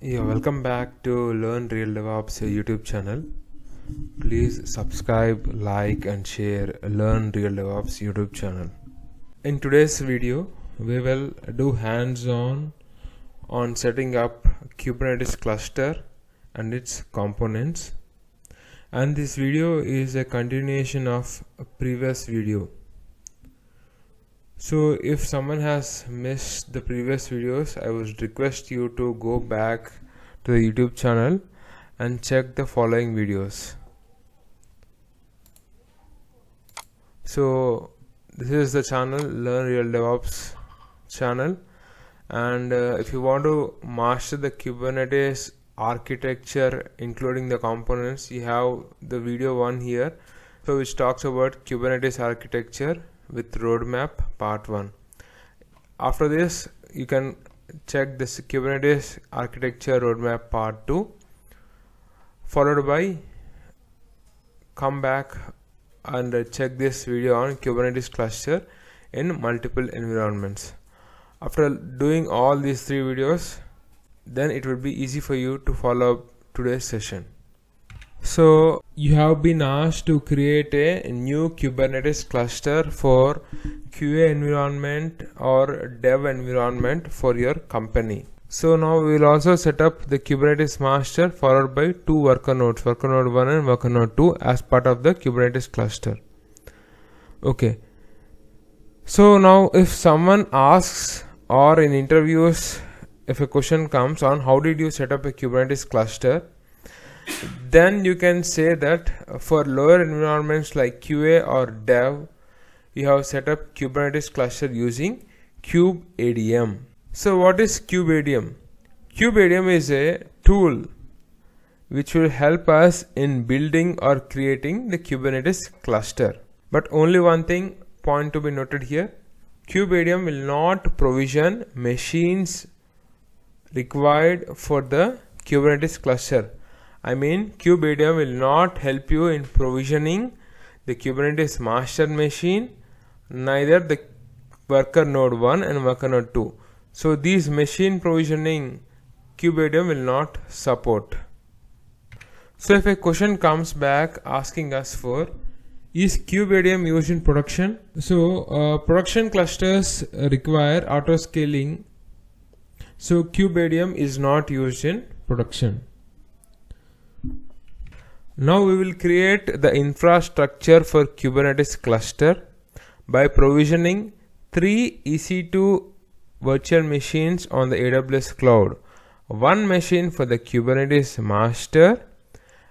Welcome back to LearnRealDevops YouTube channel. Please subscribe, like and share LearnRealDevops YouTube channel. In today's video, we will do hands-on on setting up Kubernetes cluster and its components. And this video is a continuation of a previous video. So if someone has missed the previous videos, I would request you to go back to the YouTube channel and check the following videos. So this is the channel, LearnRealDevops channel, and if you want to master the Kubernetes architecture including the components, you have the video 1 here, so which talks about Kubernetes architecture with roadmap part 1. After this, you can check this Kubernetes architecture roadmap part 2, followed by come back and check this video on Kubernetes cluster in multiple environments. After doing all these 3 videos, then it will be easy for you to follow up today's session. So you have been asked to create a new Kubernetes cluster for QA environment or dev environment for your company. So now we will also set up the Kubernetes master followed by 2 worker nodes, worker node 1 and worker node 2 as part of the Kubernetes cluster. Okay. So now if someone asks, or in interviews if a question comes on how did you set up a Kubernetes cluster, then you can say that for lower environments like QA or dev, you have set up Kubernetes cluster using kubeadm. So what is kubeadm? Kubeadm is a tool which will help us in building or creating the Kubernetes cluster. But only one thing point to be noted here: kubeadm will not provision machines required for the Kubernetes cluster. I mean, kubeadm will not help you in provisioning the Kubernetes master machine, neither the worker node 1 and worker node 2. So these machine provisioning kubeadm will not support. So if a question comes back asking us for, is kubeadm used in production? So production clusters require auto scaling. So kubeadm is not used in production. Now we will create the infrastructure for Kubernetes cluster by provisioning 3 EC2 virtual machines on the AWS cloud. 1 machine for the Kubernetes master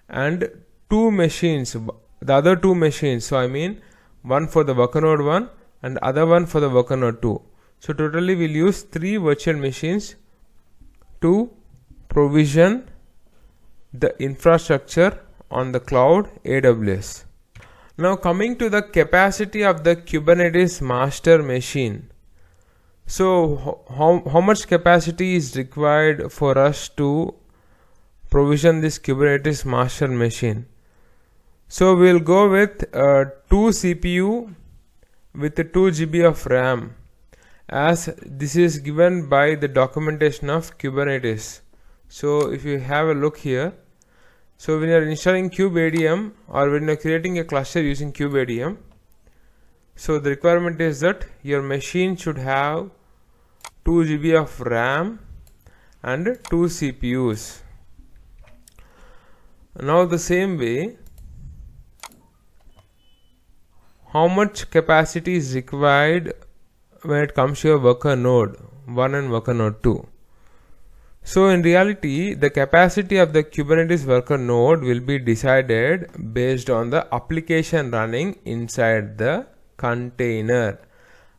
and 2 machines, the other 2 machines, so I mean one for the worker node 1 and other one for the worker node 2. So totally we'll use 3 virtual machines to provision the infrastructure on the cloud AWS. Now coming to the capacity of the Kubernetes master machine. So how much capacity is required for us to provision this Kubernetes master machine? So we'll go with 2 CPU with 2 GB of RAM, as this is given by the documentation of Kubernetes. So if you have a look here, so when you are installing kubeadm or when you are creating a cluster using kubeadm, so the requirement is that your machine should have 2 GB of RAM and 2 CPUs. Now the same way, how much capacity is required when it comes to your worker node 1 and worker node 2? So in reality, the capacity of the Kubernetes worker node will be decided based on the application running inside the container.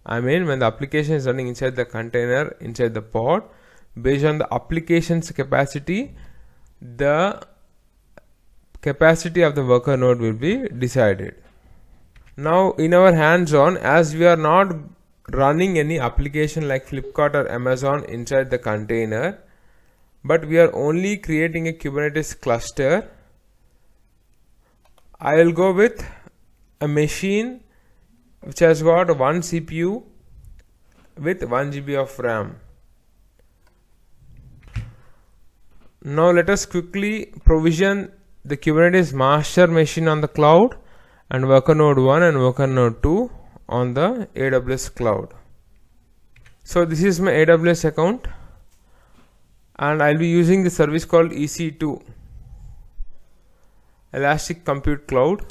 I mean, when the application is running inside the container, inside the pod, based on the application's capacity, the capacity of the worker node will be decided. Now in our hands-on, as we are not running any application like Flipkart or Amazon inside the container, but we are only creating a Kubernetes cluster, I will go with a machine which has got 1 CPU with 1 GB of RAM. Now let us quickly provision the Kubernetes master machine on the cloud and worker node 1 and worker node 2 on the AWS cloud. So this is my AWS account and I'll be using the service called EC2, Elastic Compute Cloud.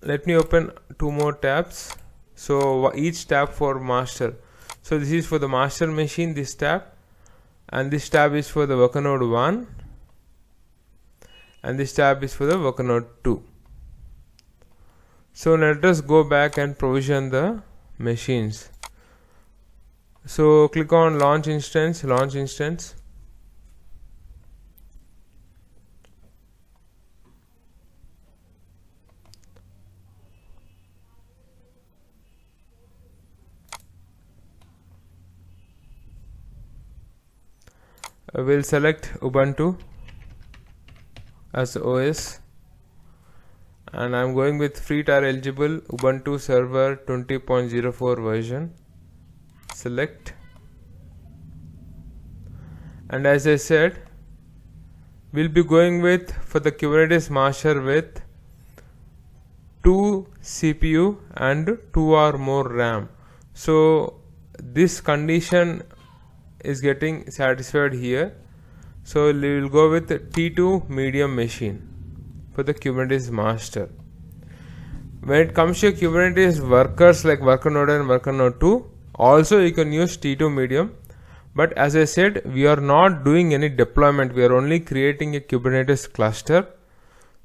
Let me open two more tabs. So each tab for master. So this is for the master machine, this tab, and this tab is for the worker node 1 and this tab is for the worker node 2. So let us go back and provision the machines. So click on launch instance, launch instance. I will select Ubuntu as OS and I'm going with free tier eligible Ubuntu server 20.04 version. Select, and as I said, we'll be going with for the Kubernetes master with 2 CPU and 2 or more RAM. So this condition is getting satisfied here. So we will go with T2 medium machine for the Kubernetes master. When it comes to Kubernetes workers like worker node and worker node 2, also you can use T2 medium, but as I said, we are not doing any deployment, we are only creating a Kubernetes cluster.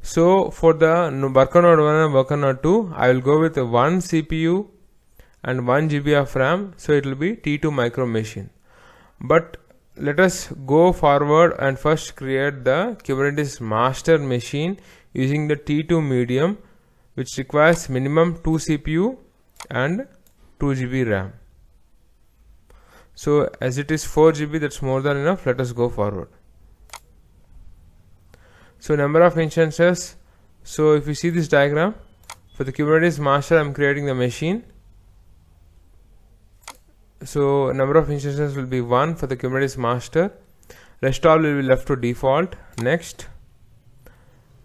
So for the worker node 1 and worker node 2, I will go with 1 CPU and 1 GB of RAM, so it will be T2 micro machine. But let us go forward and first create the Kubernetes master machine using the T2 medium, which requires minimum 2 CPU and 2 GB RAM. So as it is 4 GB, that's more than enough. Let us go forward. So number of instances. So if you see this diagram, for the Kubernetes master, I'm creating the machine. So number of instances will be 1 for the Kubernetes master. Rest all will be left to default. Next.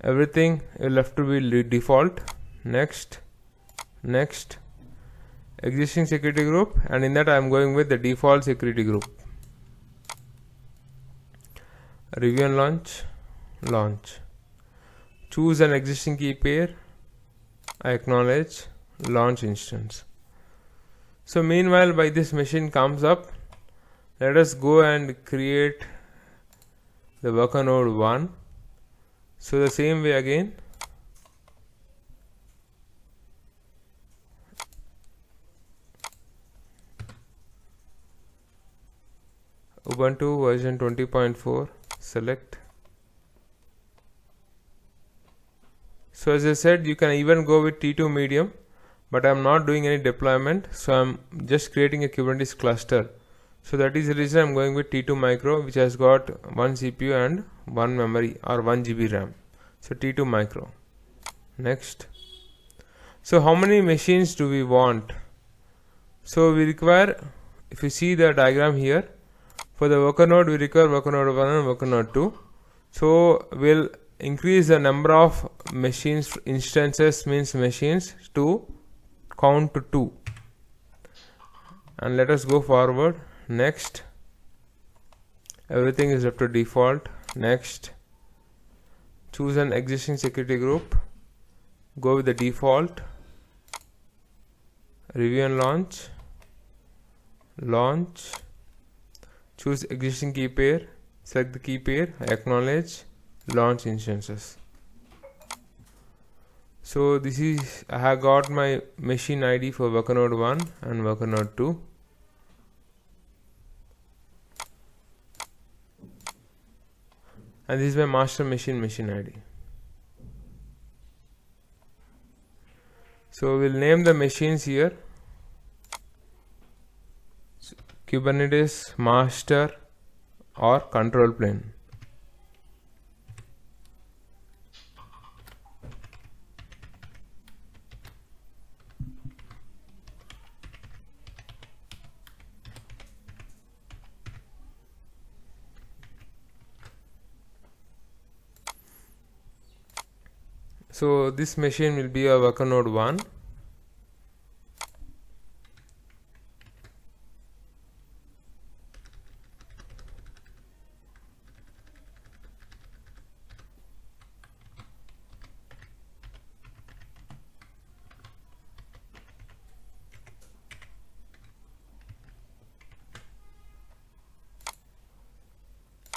Everything will left to be default. Next. Next. Existing security group, and in that I am going with the default security group. Review and launch. Launch. Choose an existing key pair. I acknowledge. Launch instance. So meanwhile, by this machine comes up, let us go and create the worker node 1. So the same way again, Ubuntu version 20.4, select. So as I said, you can even go with T2 medium, but I'm not doing any deployment, so I'm just creating a Kubernetes cluster. So that is the reason I'm going with T2 micro, which has got 1 CPU and 1 memory or 1 GB RAM. So T2 micro. Next. So how many machines do we want? So we require, if you see the diagram here, for the worker node we require worker node 1 and worker node 2. So we'll increase the number of machines, instances means machines, to count to 2. And let us go forward. Next. Everything is up to default. Next. Choose an existing security group. Go with the default. Review and launch. Launch. Choose existing key pair. Select the key pair. Acknowledge. Launch instances. So this is, I have got my machine ID for worker node 1 and worker node 2. And this is my master machine ID. So we'll name the machines here. Kubernetes master or control plane. So this machine will be a worker node 1.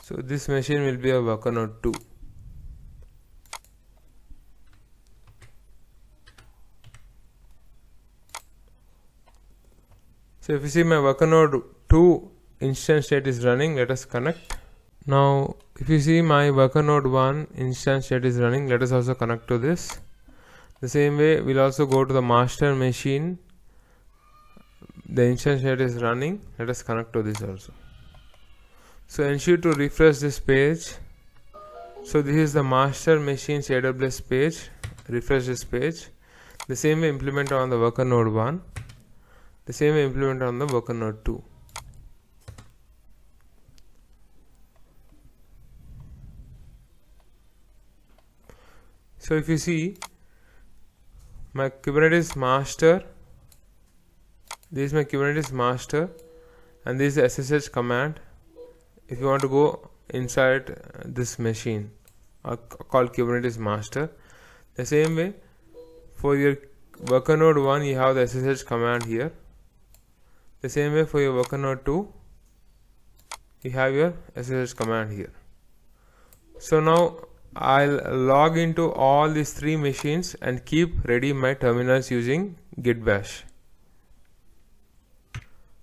So this machine will be a worker node 2. So if you see my worker node 2 instance state is running, let us connect. Now if you see my worker node 1 instance state is running, let us also connect to this. The same way we'll also go to the master machine. The instance state is running, let us connect to this also. So ensure to refresh this page. So this is the master machine's AWS page. Refresh this page. The same way implement on the worker node 1. The same way implement on the worker node 2. So if you see my Kubernetes master, this is my Kubernetes master and this is the SSH command. If you want to go inside this machine called Kubernetes master, the same way for your worker node 1 you have the SSH command here. The same way for your worker node 2 you have your SSH command here. So now I'll log into all these 3 machines and keep ready my terminals using git bash.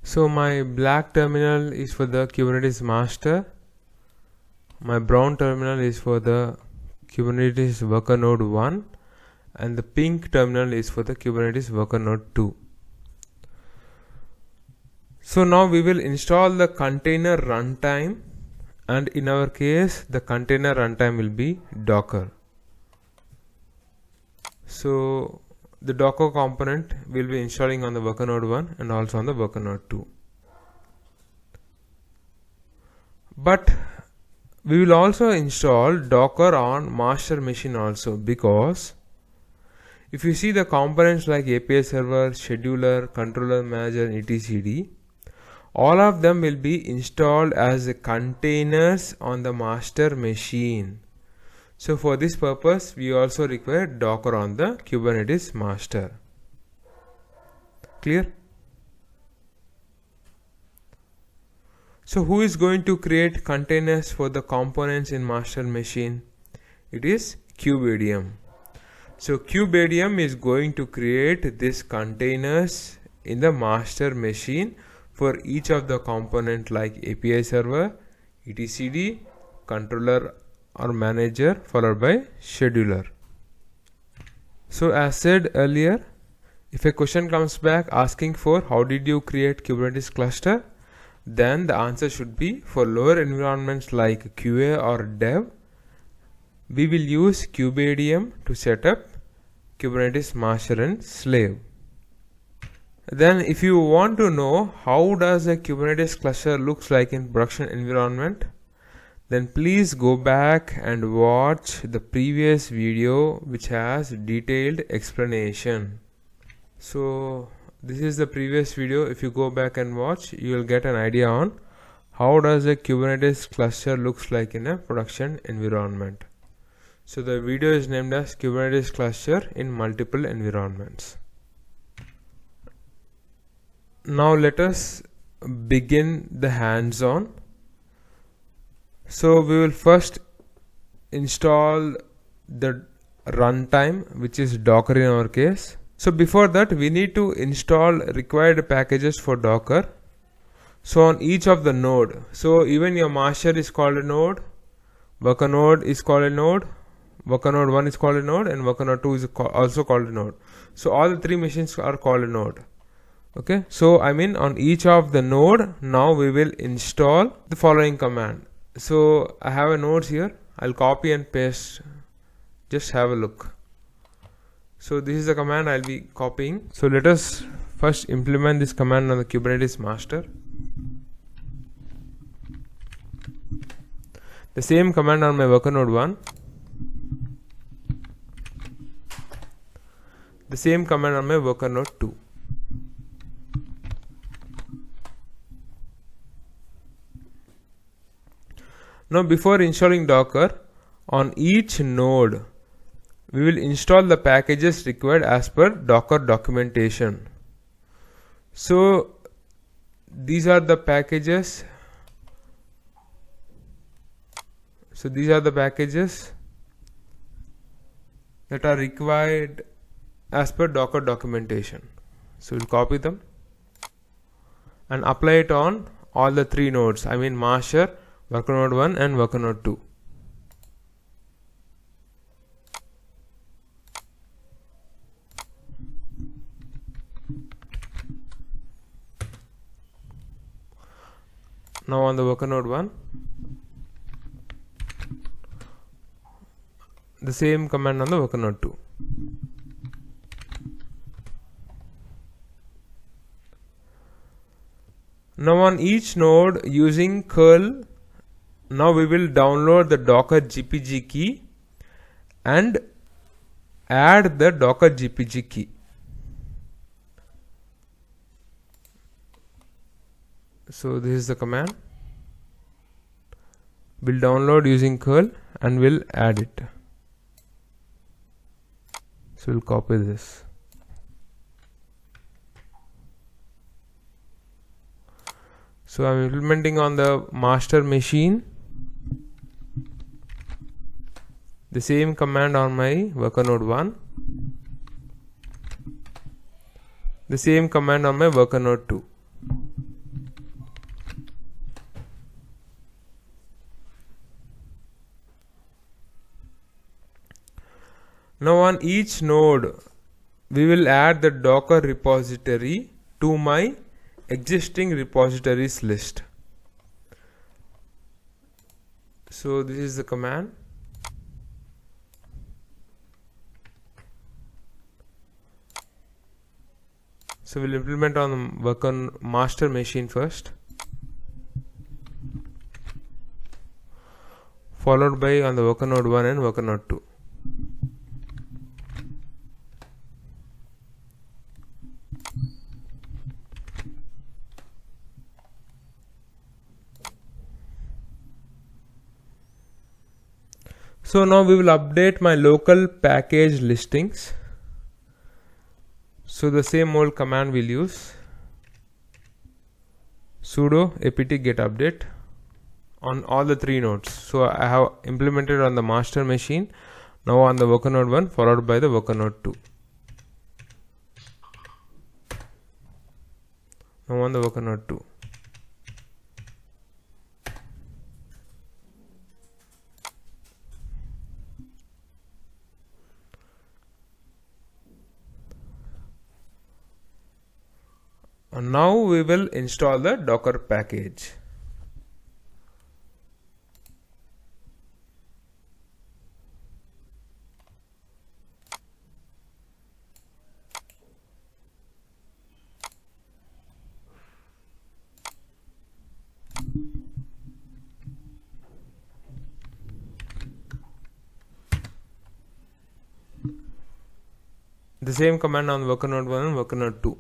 So my black terminal is for the Kubernetes master, my brown terminal is for the Kubernetes worker node 1 and the pink terminal is for the Kubernetes worker node 2. So now we will install the container runtime, and in our case the container runtime will be Docker. So the Docker component will be installing on the worker node 1 and also on the worker node 2. But we will also install Docker on master machine also, because if you see the components like API server, scheduler, controller manager, etc., all of them will be installed as containers on the master machine. So for this purpose we also require Docker on the Kubernetes master. Clear? So who is going to create containers for the components in master machine? It is kubeadm. So kubeadm is going to create these containers in the master machine for each of the component like API server, etcd, controller or manager, followed by scheduler. So as said earlier, if a question comes back asking for how did you create Kubernetes cluster, then the answer should be for lower environments like QA or dev, we will use kubeadm to set up Kubernetes master and slave. Then if you want to know how does a Kubernetes cluster looks like in production environment, then please go back and watch the previous video which has detailed explanation. So this is the previous video. If you go back and watch, you will get an idea on how does a Kubernetes cluster looks like in a production environment. So the video is named as Kubernetes cluster in multiple environments. Now let us begin the hands-on. So we will first install the runtime, which is Docker in our case. So before that we need to install required packages for Docker. So on each of the node, so even your master is called a node, worker node is called a node, worker node 1 is called a node, and worker node 2 is also called a node. So all the 3 machines are called a node. Okay, so I mean on each of the node, now we will install the following command. So I have a nodes here, I'll copy and paste, just have a look. So this is the command I'll be copying. So let us first implement this command on the Kubernetes master. The same command on my worker node 1. The same command on my worker node 2. Now before installing Docker, on each node we will install the packages required as per Docker documentation. So these are the packages. That are required as per Docker documentation. So we'll copy them and apply it on all the 3 nodes. I mean master, worker node 1 and worker node 2. Now on the worker node 1, the same command on the worker node 2. Now on each node using curl, now we will download the Docker GPG key and add the Docker GPG key. So this is the command. We'll download using curl and we'll add it. So we'll copy this. So I'm implementing on the master machine the same command on my worker node 1, the same command on my worker node 2. Now on each node we will add the Docker repository to my existing repositories list. So this is the command. So we'll implement on the worker master machine first, followed by on the worker node 1 and worker node 2. So now we will update my local package listings. So the same old command we'll use, sudo apt get update on all the 3 nodes. So I have implemented on the master machine, now on the worker node 1 followed by the worker node 2. Now on the worker node 2. And now we will install the Docker package. The same command on worker node 1 and worker node 2.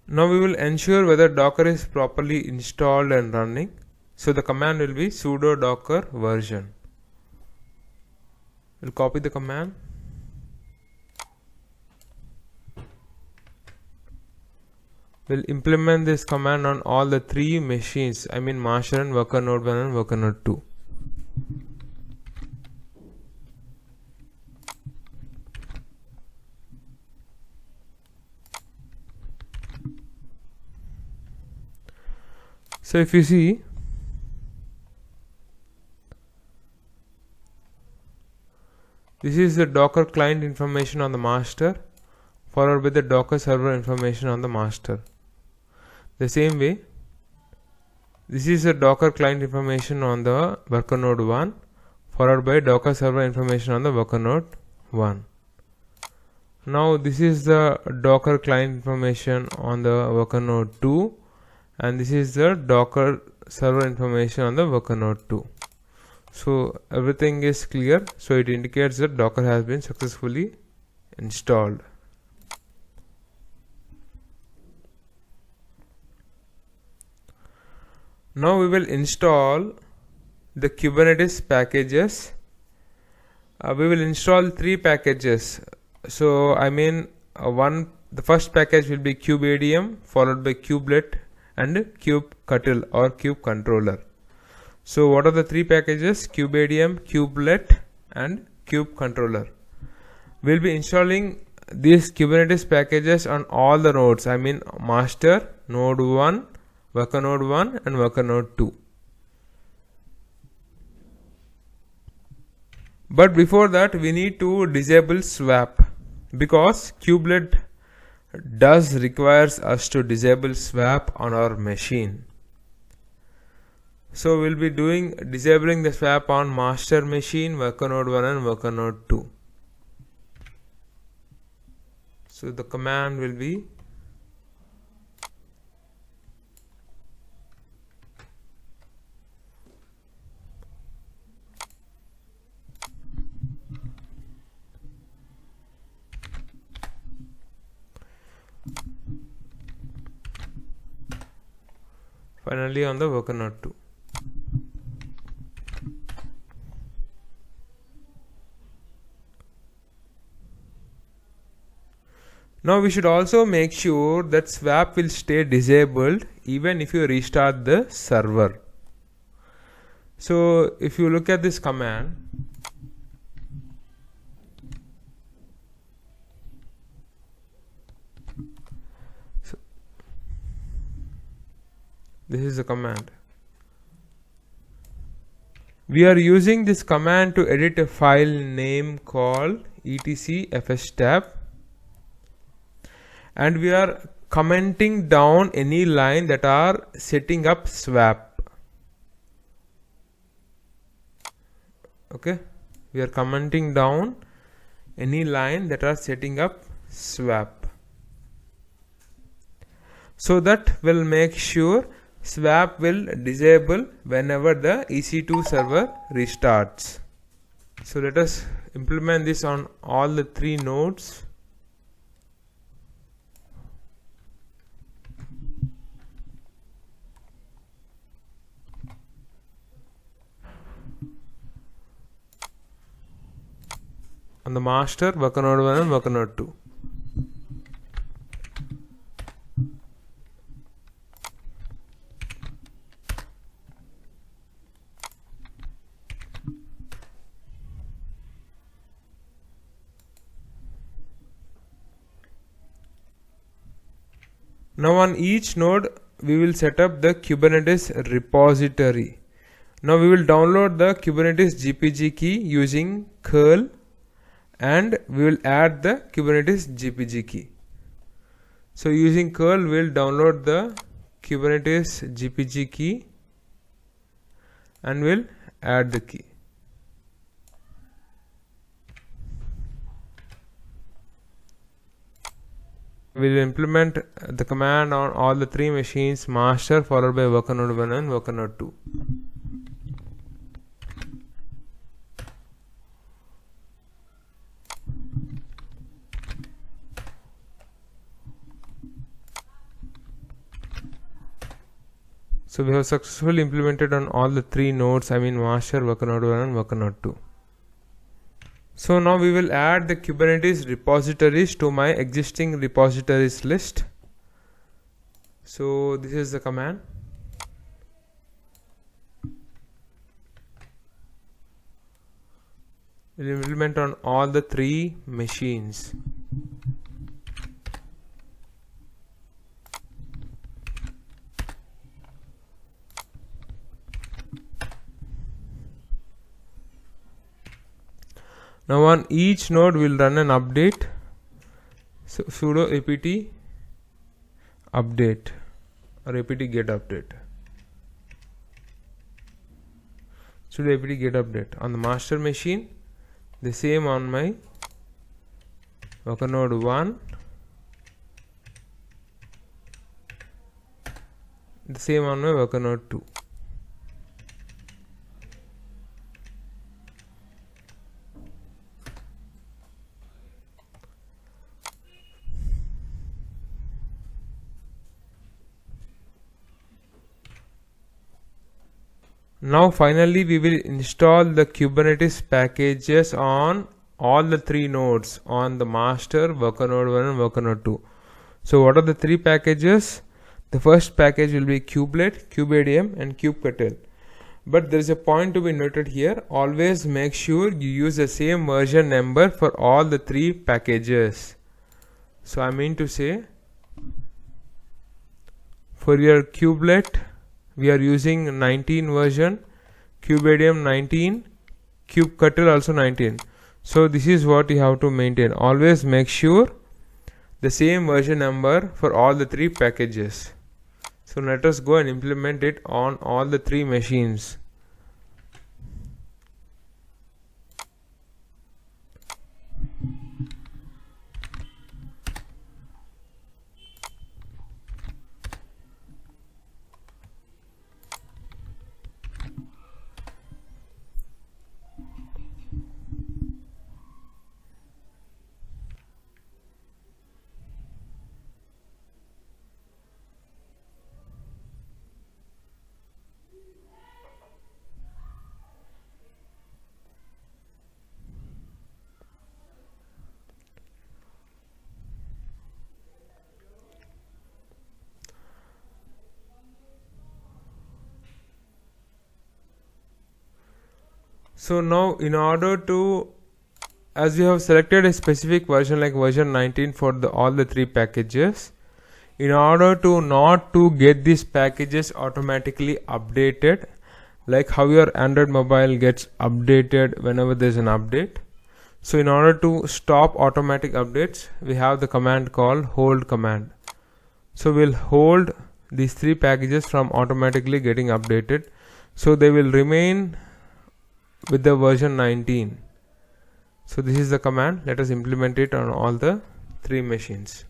Now we will ensure whether Docker is properly installed and running. So the command will be sudo docker version. We'll copy the command. will implement this command on all the three machines, I mean master and worker node 1 and worker node 2. So if you see, this is the Docker client information on the master followed by the Docker server information on the master. The same way, this is the Docker client information on the worker node 1 followed by Docker server information on the worker node 1. Now this is the Docker client information on the worker node 2, and this is the Docker server information on the worker node 2. So everything is clear, so it indicates that Docker has been successfully installed. Now we will install the Kubernetes packages. We will install 3 packages. So I mean the first package will be kubeadm followed by kubelet and kubectl or kubecontroller. So what are the 3 packages? kubeadm, kubelet and kubecontroller. We'll be installing these Kubernetes packages on all the nodes, I mean master, node 1, worker node 1 and worker node 2. But before that we need to disable swap, because kubelet does requires us to disable swap on our machine. So we'll be disabling the swap on master machine, worker node 1 and worker node 2. So the command will be finally on the worker node 2. Now we should also make sure that swap will stay disabled even if you restart the server. So if you look at this command, this is the command. We are using this command to edit a file name called etcfstab, and we are commenting down any line that are setting up swap. Okay, we are commenting down any line that are setting up swap. So that will make sure swap will disable whenever the EC2 server restarts. So let us implement this on all the 3 nodes. On the master, worker node 1 and worker node 2. Now on each node we will set up the Kubernetes repository. Now we will download the Kubernetes GPG key using curl, and we will add the Kubernetes GPG key. So using curl we will download the Kubernetes GPG key and we'll add the key. We will implement the command on all the 3 machines, master followed by worker node 1 and worker node 2. So we have successfully implemented on all the 3 nodes, I mean master, worker node 1 and worker node 2. So now we will add the Kubernetes repositories to my existing repositories list. So this is the command. It will implement on all the 3 machines. Now on each node we'll run an update. So sudo apt update or apt get update. Sudo apt get update on the master machine. The same on my worker node 1. The same on my worker node 2. Now finally we will install the Kubernetes packages on all the 3 nodes on the master, worker node 1 and worker node 2. So what are the 3 packages? The first package will be kubelet, kubeadm and kubectl. But there is a point to be noted here. Always make sure you use the same version number for all the 3 packages. So I mean to say, for your kubelet we are using 19 version, kubeadm 19, kubectl also 19. So this is what you have to maintain. Always make sure the same version number for all the 3 packages. So let us go and implement it on all the 3 machines. So now in order to, as we have selected a specific version like version 19 for all the 3 packages, in order to not to get these packages automatically updated, like how your Android mobile gets updated whenever there is an update. So in order to stop automatic updates, we have the command called hold command. So we'll hold these 3 packages from automatically getting updated. So they will remain with the version 19. So this is the command. Let us implement it on all the 3 machines.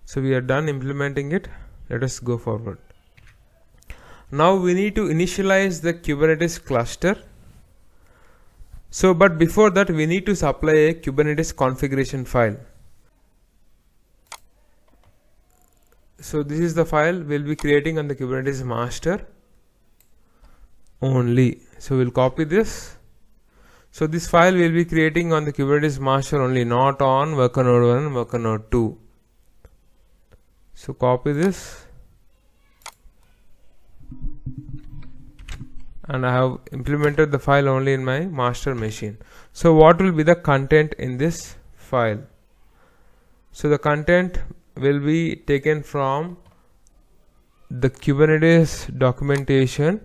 So we are done implementing it. Let us go forward. Now we need to initialize the Kubernetes cluster. So but before that we need to supply a Kubernetes configuration file. So this is the file we'll be creating on the Kubernetes master only. So we'll copy this. So this file we'll be creating on the Kubernetes master only, not on worker node 1 and worker node 2. So copy this. And I have implemented the file only in my master machine. So what will be the content in this file? So the content will be taken from the Kubernetes documentation.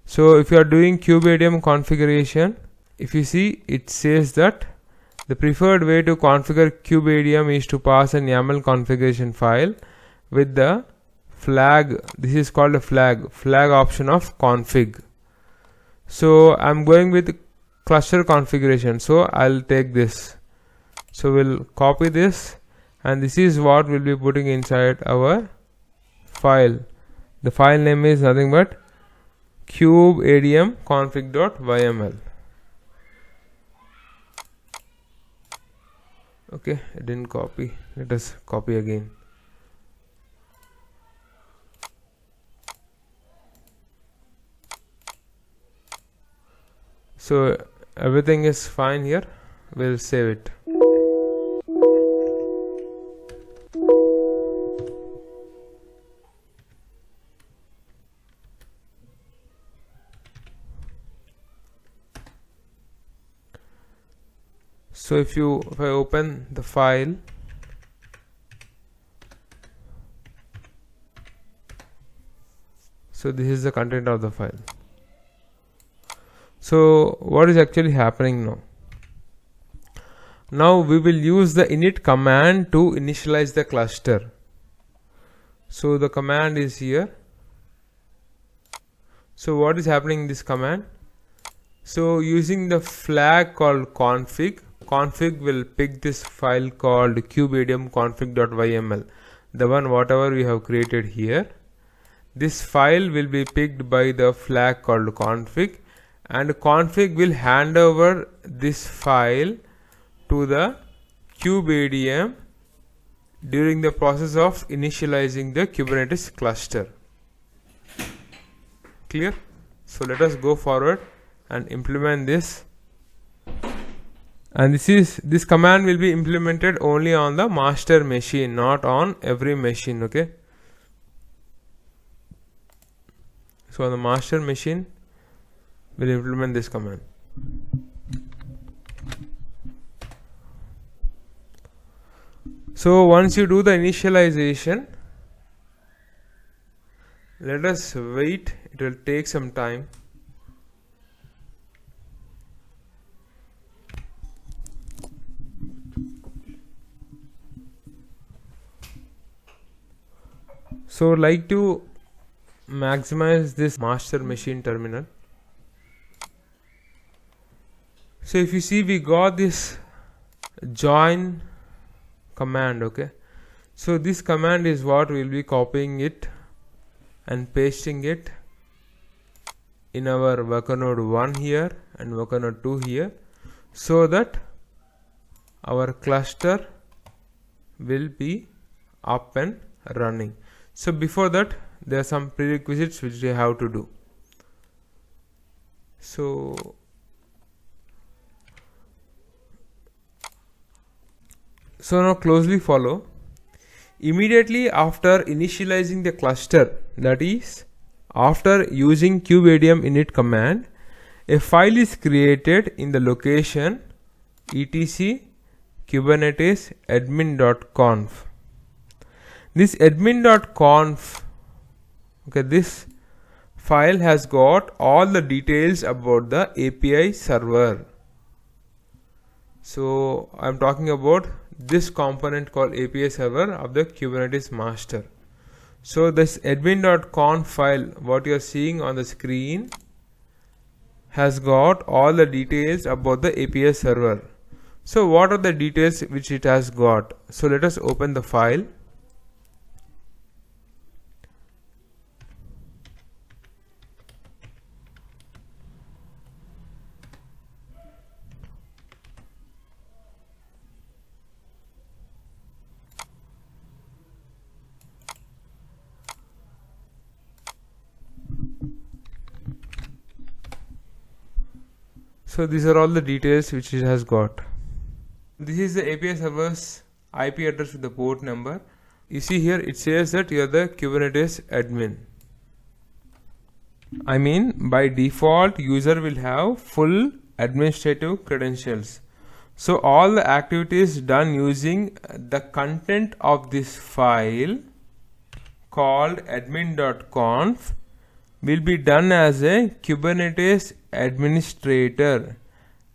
So if you are doing kubeadm configuration, if you see, it says that the preferred way to configure kubeadm is to pass an YAML configuration file with the flag. This is called a flag option of config. So I'm going with cluster configuration, so I'll take this. So we'll copy this, and this is what we'll be putting inside our file. The file name is nothing but kubeadm config.yml. Okay, it didn't copy. Let us copy again. So everything is fine here. We'll save it. So if I open the file, so this is the content of the file. So what is actually happening now? Now we will use the init command to initialize the cluster. So the command is here. So what is happening in this command? So using the flag called config will pick this file called kubeadm-config.yml, the one whatever we have created here. This file will be picked by the flag called config, and config will hand over this file to the kubeadm during the process of initializing the Kubernetes cluster. Clear? So let us go forward and implement this. And this command will be implemented only on the master machine, not on every machine. Okay. So on the master machine, we'll implement this command. So once you do the initialization, let us wait. It will take some time. So like to maximize this master machine terminal. So if you see, we got this join command. Okay, so this command is what we'll be copying it and pasting it in our worker node 1 here and worker node 2 here, so that our cluster will be up and running. So before that, there are some prerequisites which we have to do. So now closely follow. Immediately after initializing the cluster, that is after using kubeadm init command, a file is created in the location etc kubernetes admin.conf. This admin.conf, okay, this file has got all the details about the API server. So I'm talking about this component called API server of the Kubernetes master. So this admin.conf file, what you are seeing on the screen, has got all the details about the API server. So what are the details which it has got? So let us open the file. So these are all the details which it has got. This is the API server's IP address with the port number. You see here it says that you are the Kubernetes admin. I mean, by default user will have full administrative credentials. So all the activities done using the content of this file called admin.conf will be done as a Kubernetes administrator.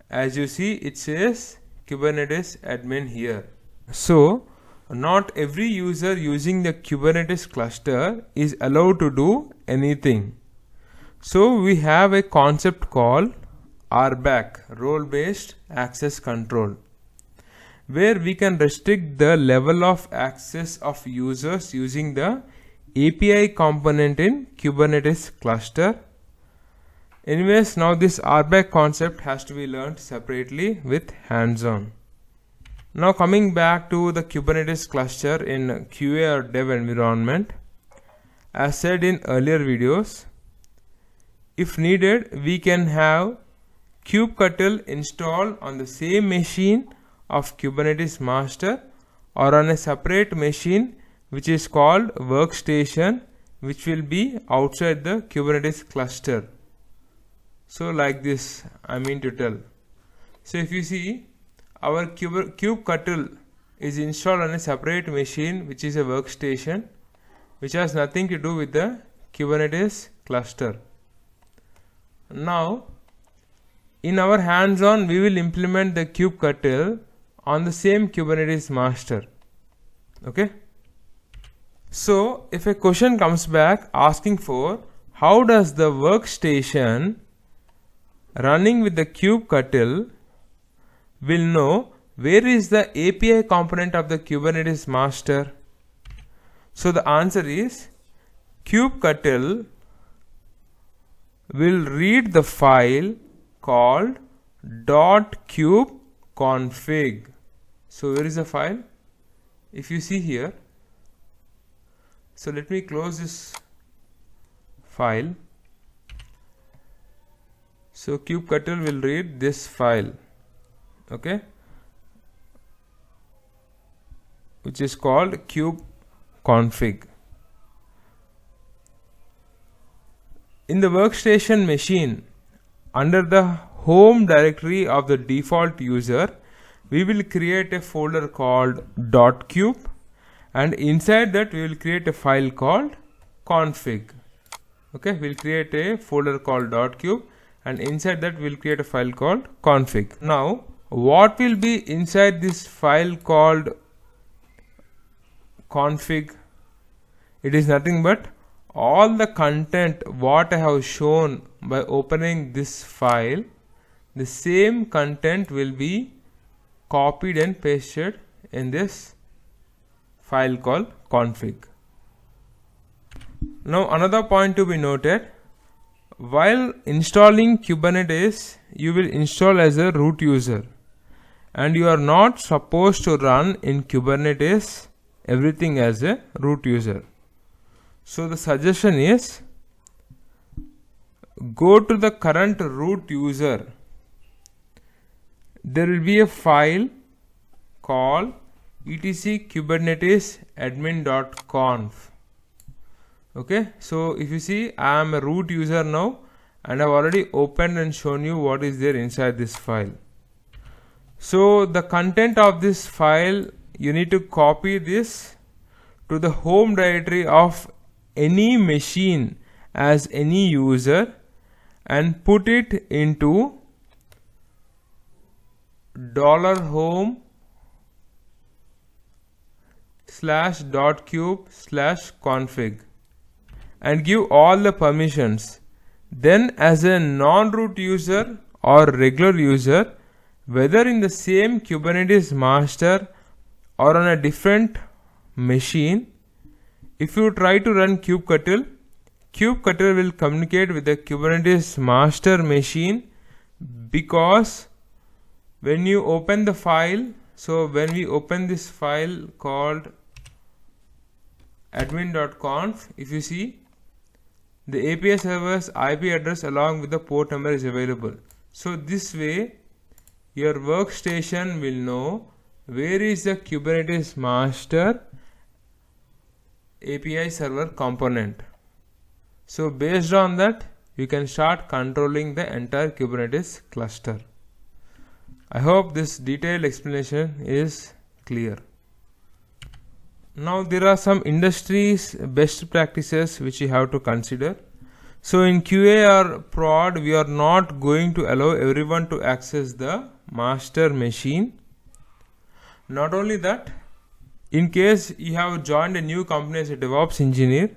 As you see, it says Kubernetes admin here. So not every user using the Kubernetes cluster is allowed to do anything. So we have a concept called RBAC, role based access control, where we can restrict the level of access of users using the API component in Kubernetes cluster. Anyways, now this RBAC concept has to be learned separately with hands-on. Now coming back to the Kubernetes cluster in QA or dev environment, as said in earlier videos, if needed, we can have kubectl installed on the same machine of Kubernetes master or on a separate machine which is called workstation, which will be outside the Kubernetes cluster. So like this I mean to tell. So if you see, our kubectl is installed on a separate machine which is a workstation, which has nothing to do with the Kubernetes cluster. Now in our hands-on, we will implement the kubectl on the same Kubernetes master. Okay. So if a question comes back asking for how does the workstation running with the kubectl will know where is the API component of the Kubernetes master, so the answer is kubectl will read the file called .kubeconfig. So where is the file? If you see here, so let me close this file. So kubectl will read this file, okay, which is called kubeconfig. In the workstation machine, under the home directory of the default user, we will create a folder called .kube, and inside that we will create a file called config. Okay, we'll create a folder called .kube, and inside that we'll create a file called config. Now what will be inside this file called config? It is nothing but all the content what I have shown by opening this file. The same content will be copied and pasted in this file called config. Now another point to be noted, while installing Kubernetes, you will install as a root user, and you are not supposed to run in Kubernetes everything as a root user. So the suggestion is, go to the current root user. There will be a file called etc kubernetes admin.conf. Okay, so if you see, I am a root user now, and I have already opened and shown you what is there inside this file. So the content of this file, you need to copy this to the home directory of any machine as any user and put it into $home/.kube/config and give all the permissions. Then as a non-root user or regular user, whether in the same Kubernetes master or on a different machine, if you try to run kubectl, kubectl will communicate with the Kubernetes master machine, because when you open the file, so when we open this file called admin.conf, if you see, the API server's IP address along with the port number is available. So this way your workstation will know where is the Kubernetes master API server component. So based on that, you can start controlling the entire Kubernetes cluster. I hope this detailed explanation is clear. Now there are some industries best practices which you have to consider. So in QA or prod, we are not going to allow everyone to access the master machine. Not only that, in case you have joined a new company as a DevOps engineer,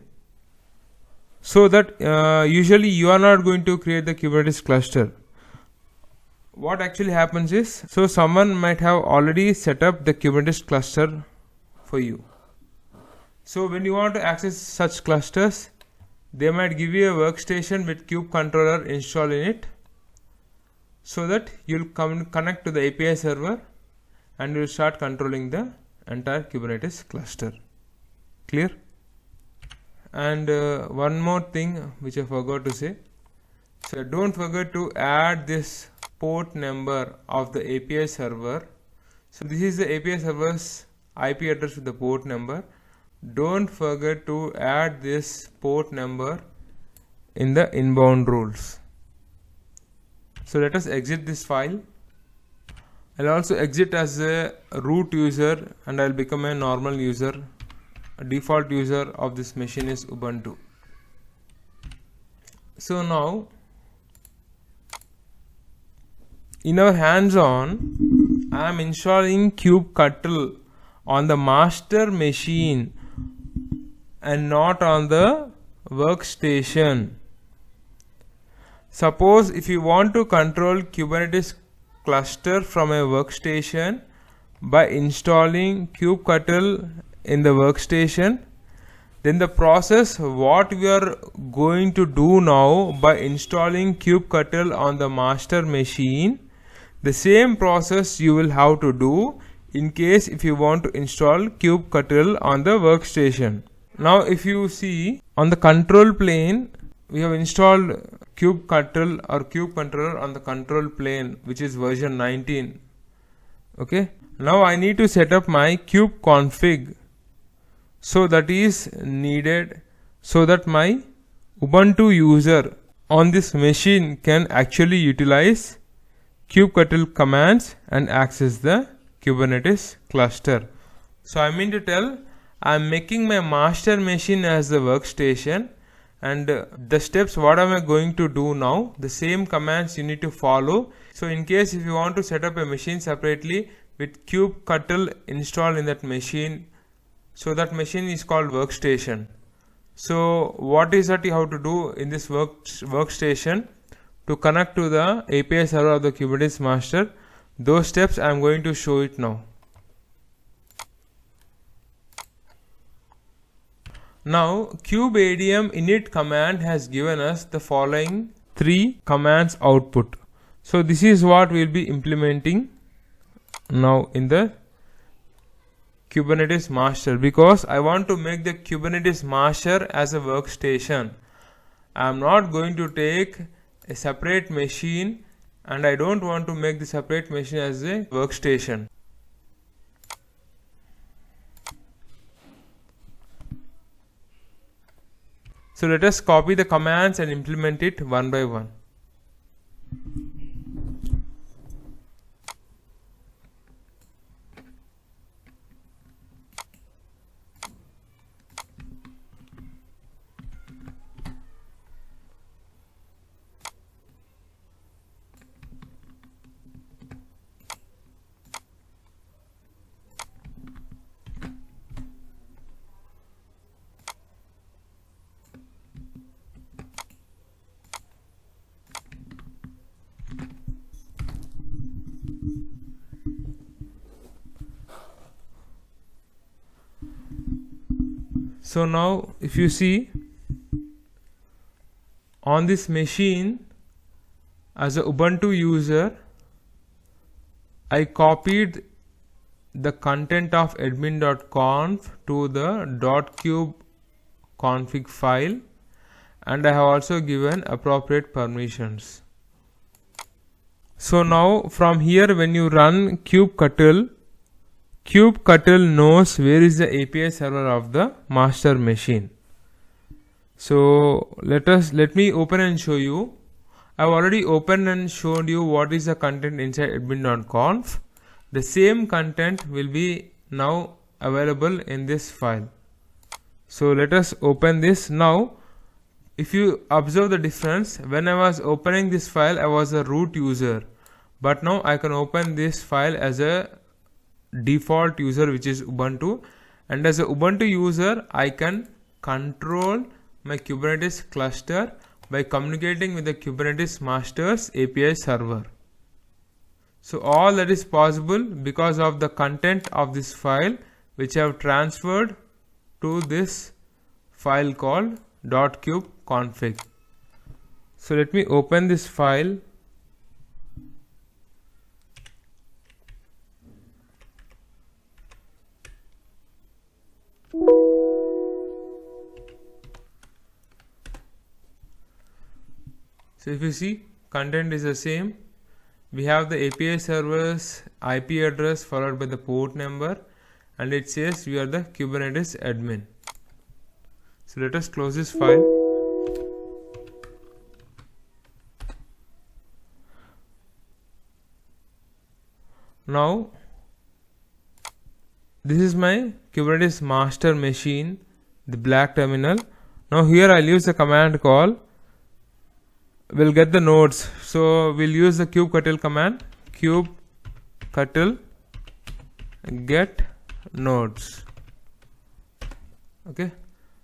so that usually you are not going to create the Kubernetes cluster. What actually happens is, so someone might have already set up the Kubernetes cluster for you. So when you want to access such clusters, they might give you a workstation with kube controller installed in it, so that you'll connect to the API server and you will start controlling the entire Kubernetes cluster. Clear? And one more thing which I forgot to say. So don't forget to add this port number of the API server. So this is the API server's IP address with the port number. Don't forget to add this port number in the inbound rules. So let us exit this file. I'll also exit as a root user and I'll become a normal user. A default user of this machine is Ubuntu. So now in our hands-on, I am installing kubectl on the master machine and not on the workstation. Suppose if you want to control Kubernetes cluster from a workstation by installing kubectl in the workstation, then the process what we are going to do now by installing kubectl on the master machine, the same process you will have to do in case if you want to install kubectl on the workstation. Now if you see on the control plane, we have installed kubectl or kube controller on the control plane, which is version 19. Okay, now I need to set up my kube config. So that is needed so that my Ubuntu user on this machine can actually utilize kubectl commands and access the Kubernetes cluster. So I mean to tell, I am making my master machine as the workstation, and the steps what am I going to do now, the same commands you need to follow. So in case if you want to set up a machine separately with kubectl installed in that machine, so that machine is called workstation. So what is that you have to do in this workstation to connect to the API server of the Kubernetes master? Those steps I am going to show it now. Now kubeadm init command has given us the following 3 commands output. So this is what we will be implementing now in the Kubernetes master, because I want to make the Kubernetes master as a workstation. I am not going to take a separate machine, and I don't want to make the separate machine as a workstation. So let us copy the commands and implement it one by one. So now if you see on this machine as a Ubuntu user, I copied the content of admin.conf to the .kube config file, and I have also given appropriate permissions. So now from here when you run kubectl knows where is the API server of the master machine. So let me open and show you. I have already opened and showed you what is the content inside admin.conf. The same content will be now available in this file. So let us open this now. If you observe the difference, when I was opening this file I was a root user, but now I can open this file as a default user, which is Ubuntu, and as a Ubuntu user I can control my Kubernetes cluster by communicating with the Kubernetes master's API server. So all that is possible because of the content of this file, which I have transferred to this file called .kube config. So let me open this file. So if you see, content is the same. We have the API server's IP address followed by the port number, and it says we are the Kubernetes admin. So let us close this file. Now this is my Kubernetes master machine, the black terminal. Now here I'll use the command call. We'll get the nodes. So we'll use the kubectl command, kubectl get nodes. Okay.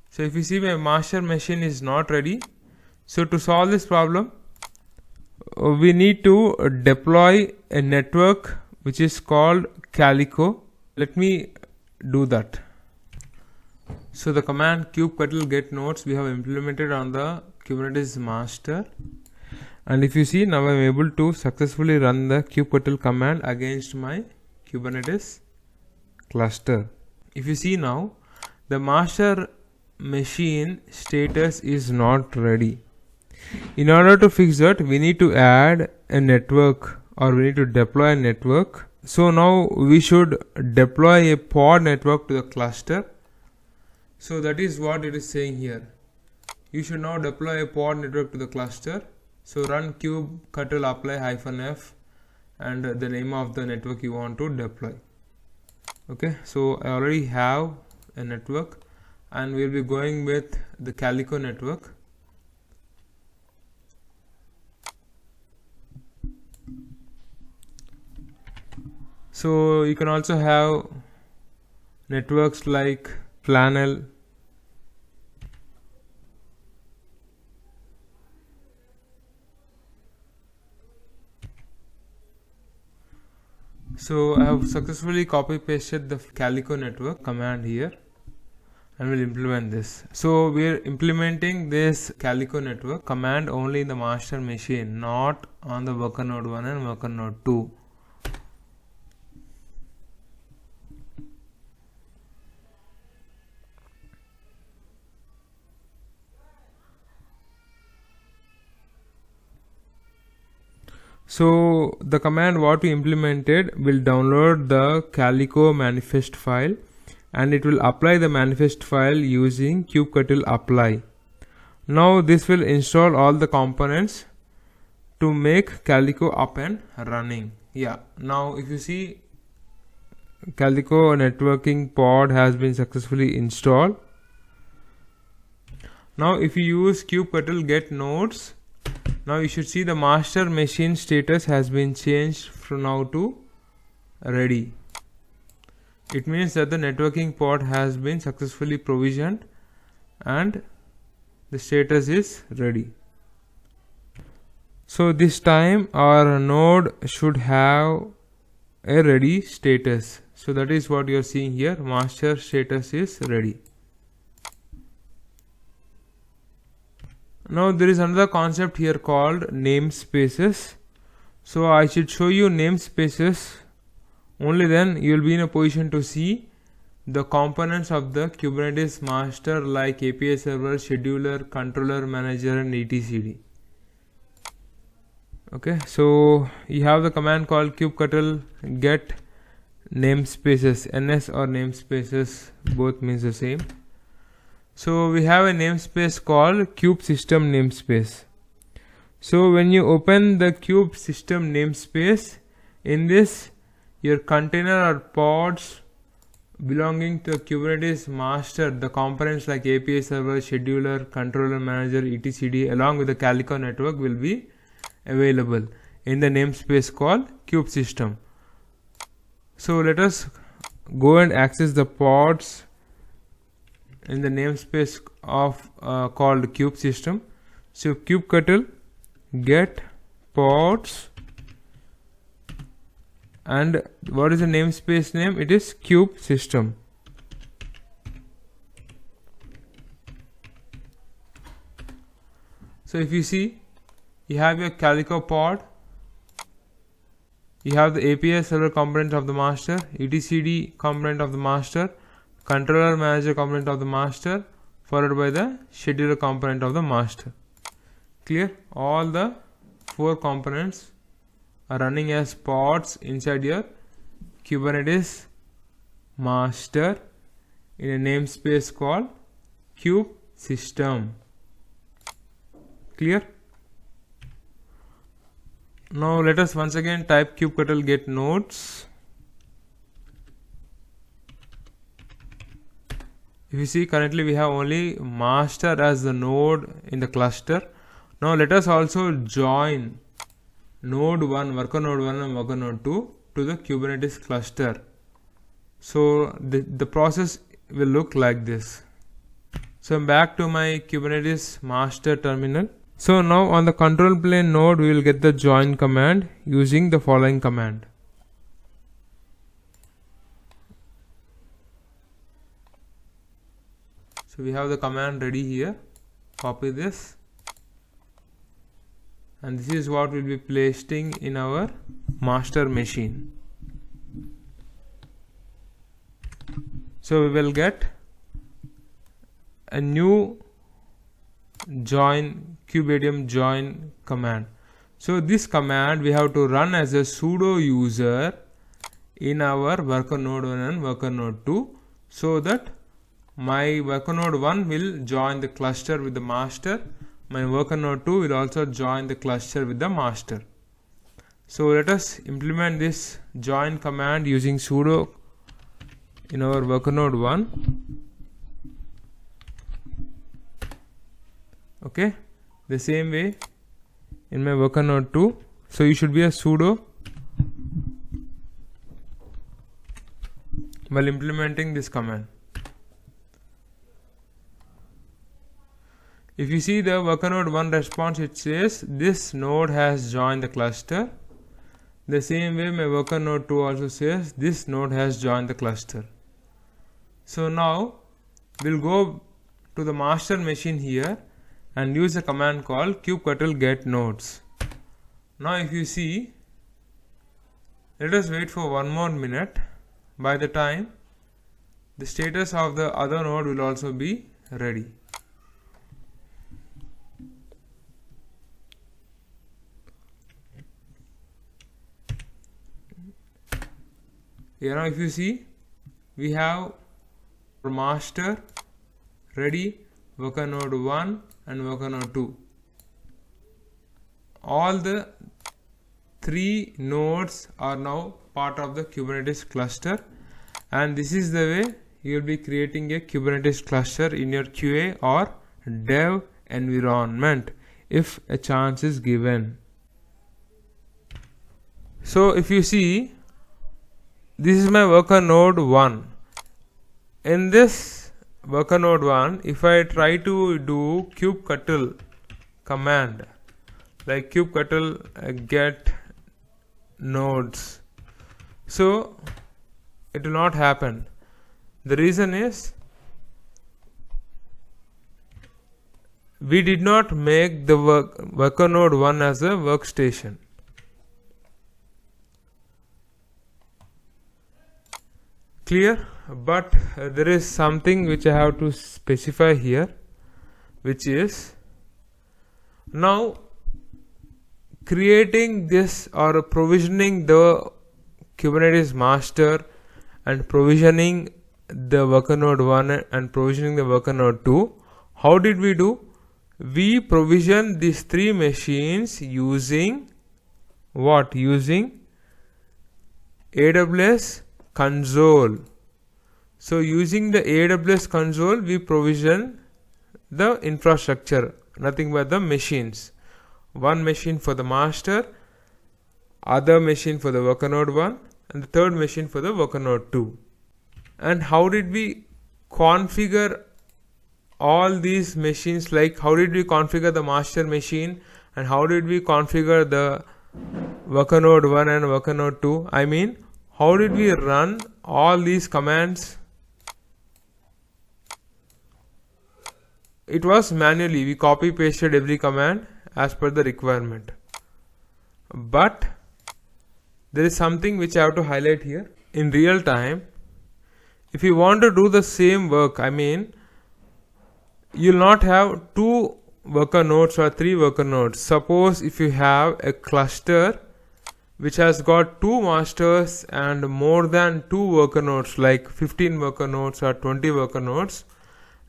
So if you see, my master machine is not ready. So to solve this problem, we need to deploy a network which is called Calico. Let me do that. So the command kubectl get nodes we have implemented on the Kubernetes master, and if you see, now I am able to successfully run the kubectl command against my Kubernetes cluster. If you see now, the master machine status is not ready. In order to fix that, we need to add a network, or we need to deploy a network. So now we should deploy a pod network to the cluster. So that is what it is saying here. You should now deploy a pod network to the cluster. So run kubectl apply -f and the name of the network you want to deploy. Okay, so I already have a network, and we'll be going with the Calico network. So you can also have networks like Flannel. So I have successfully copy pasted the Calico network command here, and we'll implement this. So we are implementing this Calico network command only in the master machine, not on the worker node 1 and worker node 2. So the command what we implemented will download the Calico manifest file, and it will apply the manifest file using kubectl apply. Now this will install all the components to make Calico up and running. Yeah, now if you see, Calico networking pod has been successfully installed. Now if you use kubectl get nodes, now you should see the master machine status has been changed from now to ready. It means that the networking pod has been successfully provisioned and the status is ready. So this time our node should have a ready status. So that is what you are seeing here. Master status is ready. Now there is another concept here called namespaces. So I should show you namespaces. Only then you will be in a position to see the components of the Kubernetes master like API server, scheduler, controller, manager, and etcd. Okay, so you have the command called kubectl get namespaces. NS or namespaces both means the same. So we have a namespace called kube system namespace. So when you open the kube system namespace, in this your container or pods belonging to Kubernetes master, the components like API server, scheduler, controller, manager, etcd along with the Calico network will be available in the namespace called kube system. So let us go and access the pods in the namespace of called kube system. So kubectl get pods, and what is the namespace name? It is kube system. So if you see, you have your Calico pod, you have the API server component of the master, etcd component of the master, controller manager component of the master, followed by the scheduler component of the master. Clear? All the 4 components are running as pods inside your Kubernetes master in a namespace called kube system. Clear? Now let us once again type kubectl get nodes. If you see, currently we have only master as the node in the cluster. Now let us also join node 1, worker node 1 and worker node 2 to the Kubernetes cluster. So the process will look like this. So I'm back to my Kubernetes master terminal. So now on the control plane node we will get the join command using the following command. So we have the command ready here. Copy this, and this is what we'll be pasting in our master machine. So we will get a new join kubeadm join command. So this command we have to run as a sudo user in our worker node 1 and worker node 2, so that my worker node 1 will join the cluster with the master, my worker node 2 will also join the cluster with the master. So let us implement this join command using sudo in our worker node 1. Okay, the same way in my worker node 2. So you should be a sudo while implementing this command. If you see the worker node 1 response, it says this node has joined the cluster. The same way my worker node 2 also says this node has joined the cluster. So now we'll go to the master machine here and use a command called kubectl get nodes. Now if you see, let us wait for 1 more minute. By the time, the status of the other node will also be ready. Here now if you see, we have master ready, worker node 1 and worker node 2. All the 3 nodes are now part of the Kubernetes cluster, and this is the way you will be creating a Kubernetes cluster in your QA or dev environment if a chance is given. So if you see, this is my worker node 1. In this worker node 1, if I try to do kubectl command like kubectl get nodes, so it will not happen. The reason is we did not make the worker node 1 as a workstation. Clear? But there is something which I have to specify here, which is now creating this or provisioning the Kubernetes master and provisioning the worker node 1 and provisioning the worker node 2. How did we do? We provision these 3 machines using what? Using AWS console. So using the AWS console, we provision the infrastructure, nothing but the machines. One machine for the master, other machine for the worker node 1, and the third machine for the worker node 2. And how did we configure all these machines? Like how did we configure the master machine and how did we configure the worker node 1 and worker node 2? I mean, how did we run all these commands? It was manually. We copy pasted every command as per the requirement. But there is something which I have to highlight here. In real time, if you want to do the same work, I mean, you will not have 2 worker nodes or 3 worker nodes. Suppose if you have a cluster which has got 2 masters and more than 2 worker nodes, like 15 worker nodes or 20 worker nodes,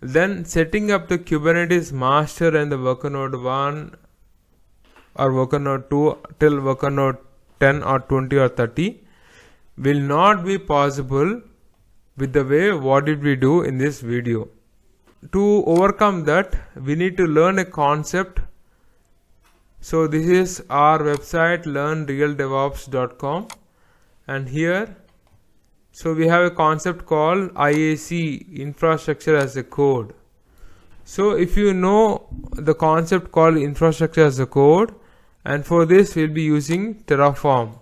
then setting up the Kubernetes master and the worker node 1 or worker node 2 till worker node 10 or 20 or 30 will not be possible with the way what did we do in this video. To overcome that, we need to learn a concept. So this is our website, LearnRealDevops.com, and here so we have a concept called IAC, infrastructure as a code. So if you know the concept called infrastructure as a code, and for this we'll be using Terraform.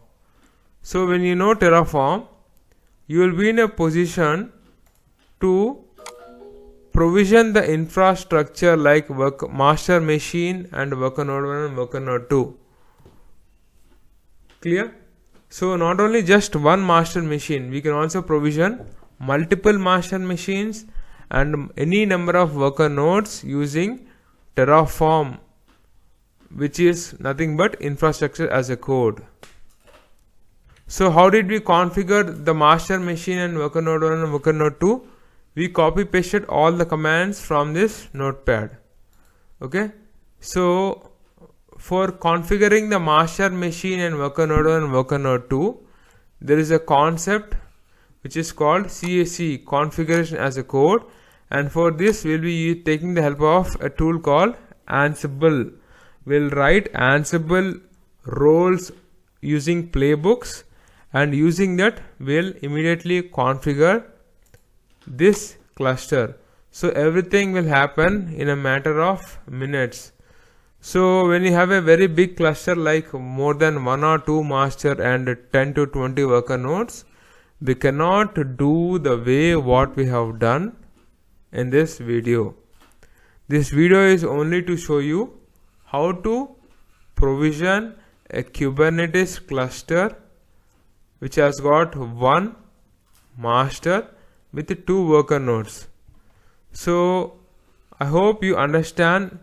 So when you know Terraform, you will be in a position to provision the infrastructure like master machine and worker node 1 and worker node 2. Clear? So not only just one master machine, we can also provision multiple master machines and any number of worker nodes using Terraform, which is nothing but infrastructure as a code. So how did we configure the master machine and worker node 1 and worker node 2? We copy pasted all the commands from this notepad. Okay, so for configuring the master machine and worker node 1 and worker node 2, there is a concept which is called CAC, configuration as a code, and for this we'll be taking the help of a tool called Ansible. We'll write Ansible roles using playbooks, and using that we'll immediately configure this cluster. So everything will happen in a matter of minutes. So when you have a very big cluster like more than 1 or 2 master and 10 to 20 worker nodes, we cannot do the way what we have done in this video. This video is only to show you how to provision a Kubernetes cluster which has got 1 master with 2 worker nodes. So I hope you understand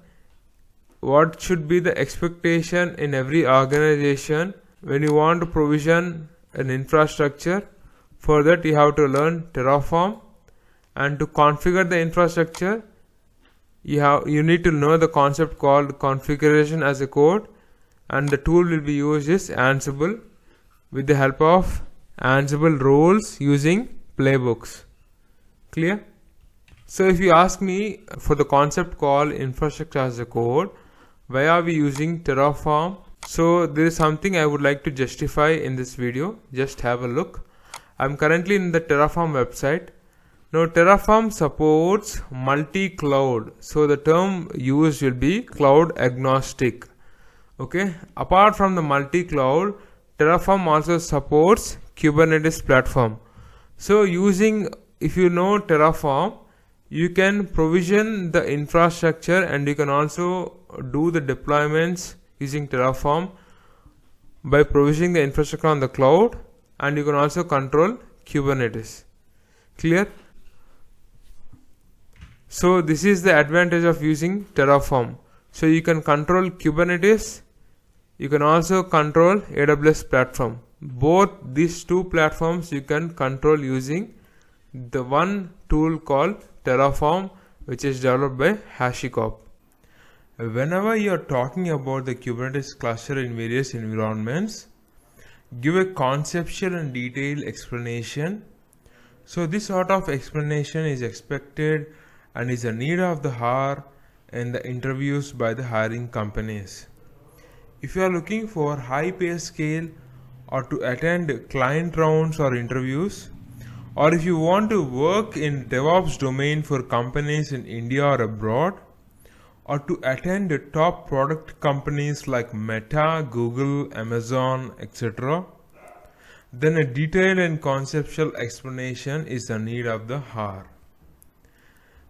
what should be the expectation in every organization when you want to provision an infrastructure. For that you have to learn Terraform, and to configure the infrastructure you need to know the concept called configuration as a code, and the tool will be used is Ansible with the help of Ansible roles using playbooks. Clear? So if you ask me for the concept called infrastructure as a code, why are we using Terraform? So there is something I would like to justify in this video. Just have a look. I'm currently in the Terraform website. Now Terraform supports multi-cloud. So the term used will be cloud agnostic. Okay. Apart from the multi-cloud, Terraform also supports Kubernetes platform. So if you know Terraform, you can provision the infrastructure and you can also do the deployments using Terraform by provisioning the infrastructure on the cloud, and you can also control Kubernetes. Clear? So this is the advantage of using Terraform. So you can control Kubernetes, you can also control AWS platform. Both these two platforms you can control using the one tool called Terraform, which is developed by HashiCorp. Whenever you are talking about the Kubernetes cluster in various environments, give a conceptual and detailed explanation. So this sort of explanation is expected and is a need of the hour in the interviews by the hiring companies. If you are looking for high pay scale or to attend client rounds or interviews, or if you want to work in DevOps domain for companies in India or abroad, or to attend top product companies like Meta, Google, Amazon, etc., then a detailed and conceptual explanation is the need of the hour.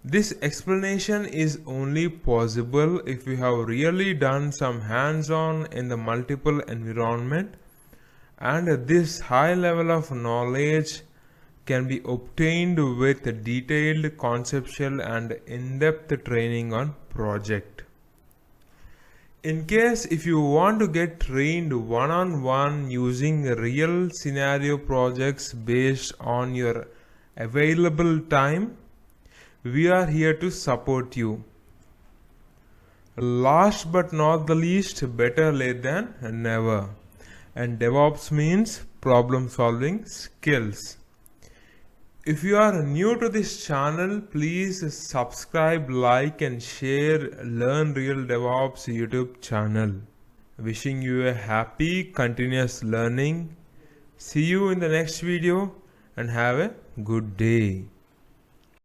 This explanation is only possible if you have really done some hands-on in the multiple environment, and this high level of knowledge can be obtained with detailed conceptual and in-depth training on project. In case if you want to get trained one-on-one using real scenario projects based on your available time, we are here to support you. Last but not the least, better late than never. And DevOps means problem solving skills. If you are new to this channel, please subscribe, like and share Learn Real DevOps YouTube channel. Wishing you a happy continuous learning. See you in the next video and have a good day.